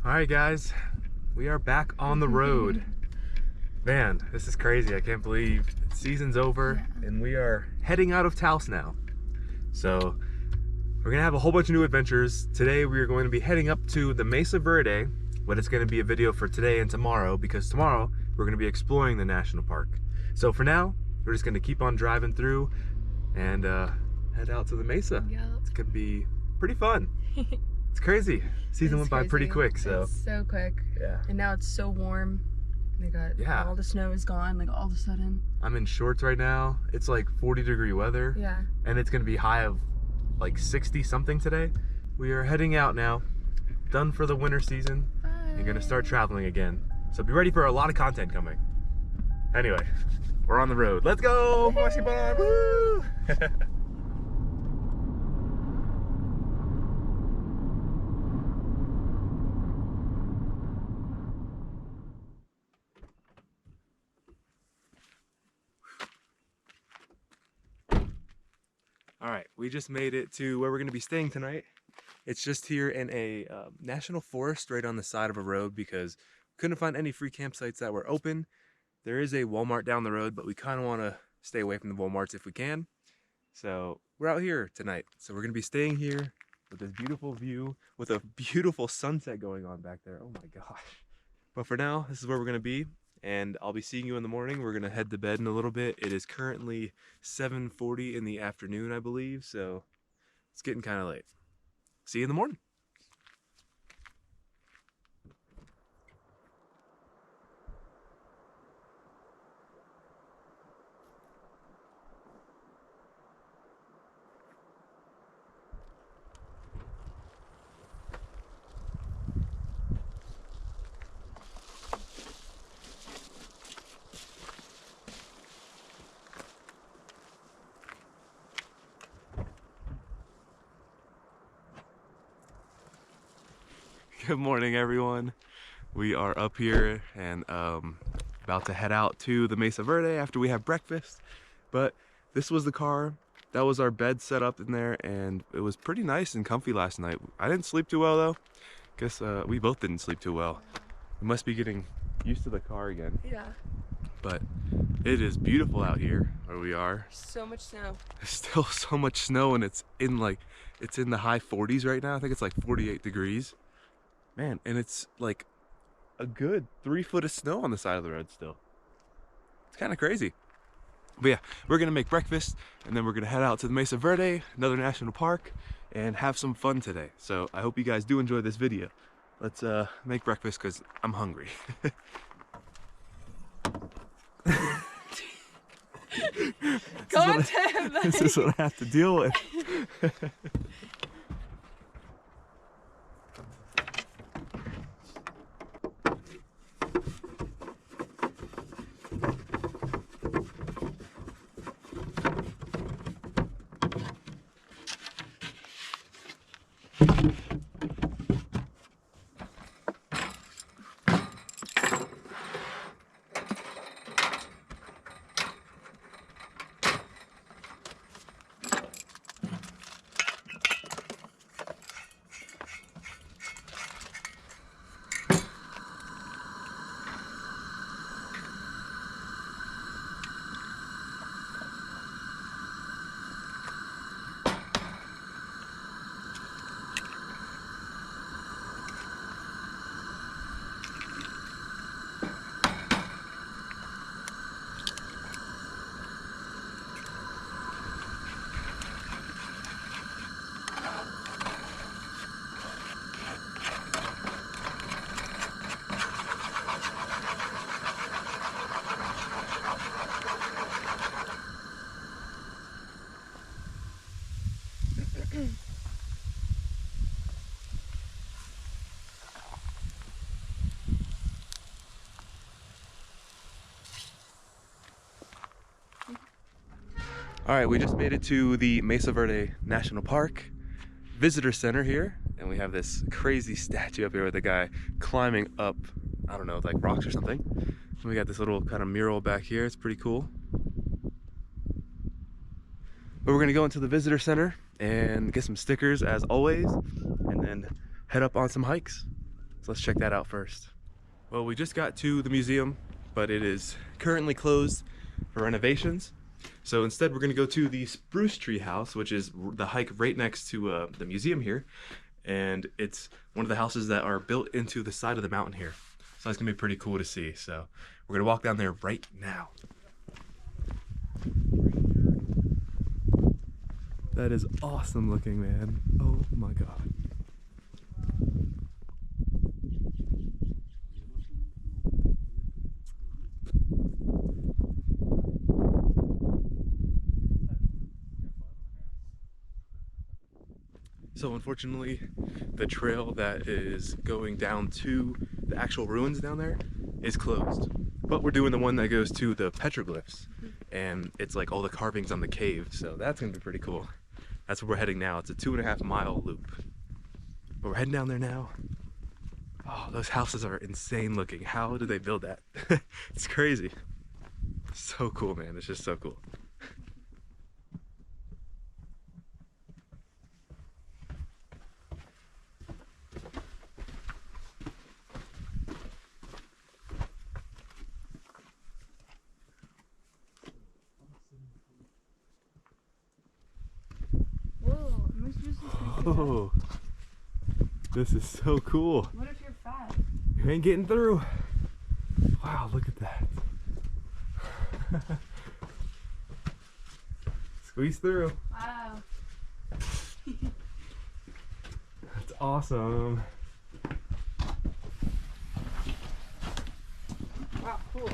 All right, guys, we are back on the road. Man, this is crazy. I can't believe season's over and we are heading out of Taos now. So we're gonna have a whole bunch of new adventures. Today we are going to be heading up to the Mesa Verde, but it's gonna be a video for today and tomorrow because tomorrow we're gonna be exploring the national park. So for now, we're just gonna keep on driving through and head out to the Mesa. Yep. It's gonna be pretty fun. It's crazy. Season went by pretty quick, so. It's so quick. Yeah. And now it's so warm. They got all the snow is gone, like all of a sudden. I'm in shorts right now. It's like 40-degree weather. Yeah. And it's gonna be high of like 60 something today. We are heading out now. Done for the winter season. Bye. And gonna start traveling again. So be ready for a lot of content coming. Anyway, we're on the road. Let's go! Woo! All right, we just made it to where we're gonna be staying tonight. It's just here in a national forest right on the side of a road because we couldn't find any free campsites that were open. There is a Walmart down the road, but we kind of want to stay away from the Walmarts if we can. So we're out here tonight. So we're gonna be staying here with this beautiful view, with a beautiful sunset going on back there. Oh my gosh. But for now, this is where we're gonna be. And I'll be seeing you in the morning. We're gonna head to bed in a little bit. It is currently 7:40 in the afternoon, I believe, so it's getting kind of late. See you in the morning. Good morning, everyone. We are up here and about to head out to the Mesa Verde after we have breakfast. But this was the car. That was our bed set up in there, and it was pretty nice and comfy last night. I didn't sleep too well, though. Guess we both didn't sleep too well. We must be getting used to the car again. Yeah. But it is beautiful out here where we are. So much snow. There's still so much snow, and it's in the high 40s right now. I think it's like 48 degrees. Man, and it's like a good 3 foot of snow on the side of the road still. It's kind of crazy. But yeah, we're gonna make breakfast and then we're gonna head out to the Mesa Verde, another national park, and have some fun today. So I hope you guys do enjoy this video. Let's make breakfast because I'm hungry. This is what I have to deal with. All right, we just made it to the Mesa Verde National Park Visitor Center here, and we have this crazy statue up here with a guy climbing up, I don't know, like rocks or something. And we got this little kind of mural back here. It's pretty cool. But we're gonna go into the visitor center and get some stickers as always, and then head up on some hikes. So let's check that out first. Well, we just got to the museum, but it is currently closed for renovations. So instead we're gonna go to the Spruce Tree House, which is the hike right next to the museum here. And it's one of the houses that are built into the side of the mountain here. So that's gonna be pretty cool to see. So we're gonna walk down there right now. That is awesome looking, man. Oh my God. So unfortunately, the trail that is going down to the actual ruins down there is closed. But we're doing the one that goes to the petroglyphs, and it's like all the carvings on the cave, so that's gonna be pretty cool. That's where we're heading now. It's a 2.5 mile loop. But we're heading down there now. Oh, those houses are insane looking. How did they build that? It's crazy. So cool, man. It's just so cool. Oh, this is so cool. What if you're fat? You ain't getting through. Wow, look at that. Squeeze through. Wow. That's awesome. Wow, cool.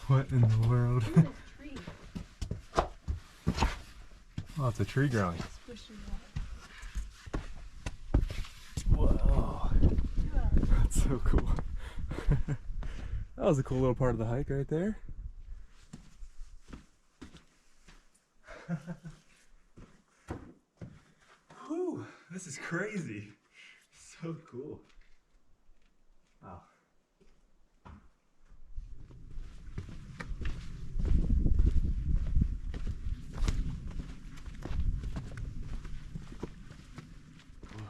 What in the world? Look at this tree. Oh, it's a tree growing. Squishy. Whoa. That's so cool. That was a cool little part of the hike right there. Whew, this is crazy. So cool. Wow.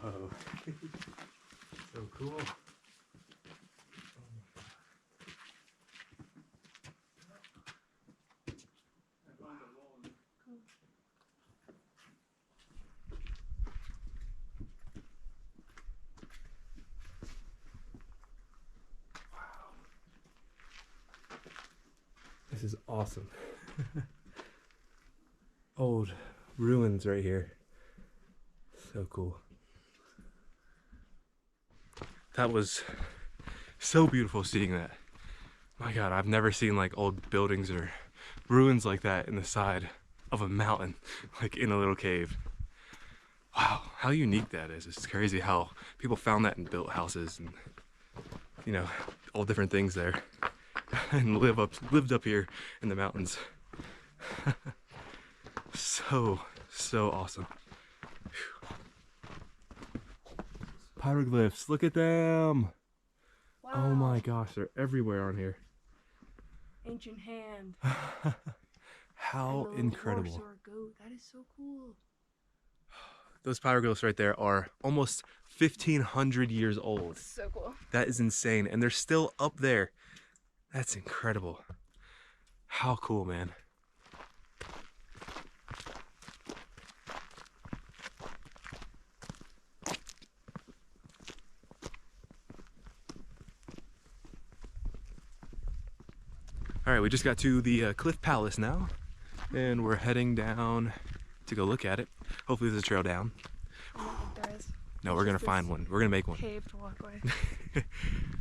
Whoa. So cool. This is awesome. Old ruins right here. So cool. That was so beautiful seeing that. My God, I've never seen like old buildings or ruins like that in the side of a mountain, like in a little cave. Wow, how unique that is. It's crazy how people found that and built houses and, you know, all different things there. And lived up here in the mountains. So awesome. Pyroglyphs, look at them. Wow. Oh my gosh, they're everywhere on here. Ancient hand. How incredible. Horse or a goat. That is so cool. Those pyroglyphs right there are almost 1,500 years old. So cool. That is insane, and they're still up there. That's incredible. How cool, man. All right, we just got to the Cliff Palace now, and we're heading down to go look at it. Hopefully there's a trail down. I don't think there is. No, we're gonna find one. We're gonna make one. Paved walkway.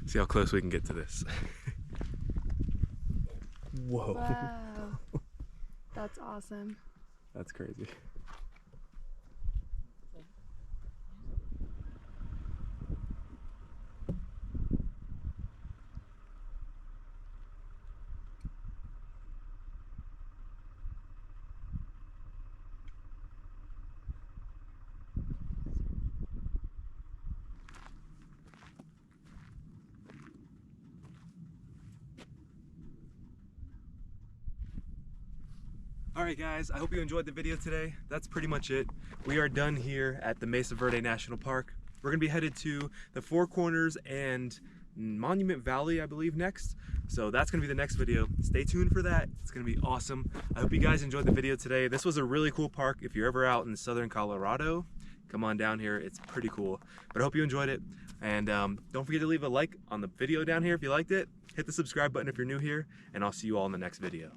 See how close we can get to this. Whoa. Wow. That's awesome. That's crazy. Alright guys, I hope you enjoyed the video today. That's pretty much it. We are done here at the Mesa Verde National Park. we're gonna be headed to the Four Corners and Monument Valley, I believe, next. So that's gonna be the next video. Stay tuned for that. It's gonna be awesome. I hope you guys enjoyed the video today. This was a really cool park. If you're ever out in southern Colorado, come on down here. It's pretty cool. But I hope you enjoyed it. And don't forget to leave a like on the video down here if you liked it. Hit the subscribe button if you're new here, and I'll see you all in the next video.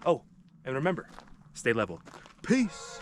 Oh, and remember, stay level. Peace.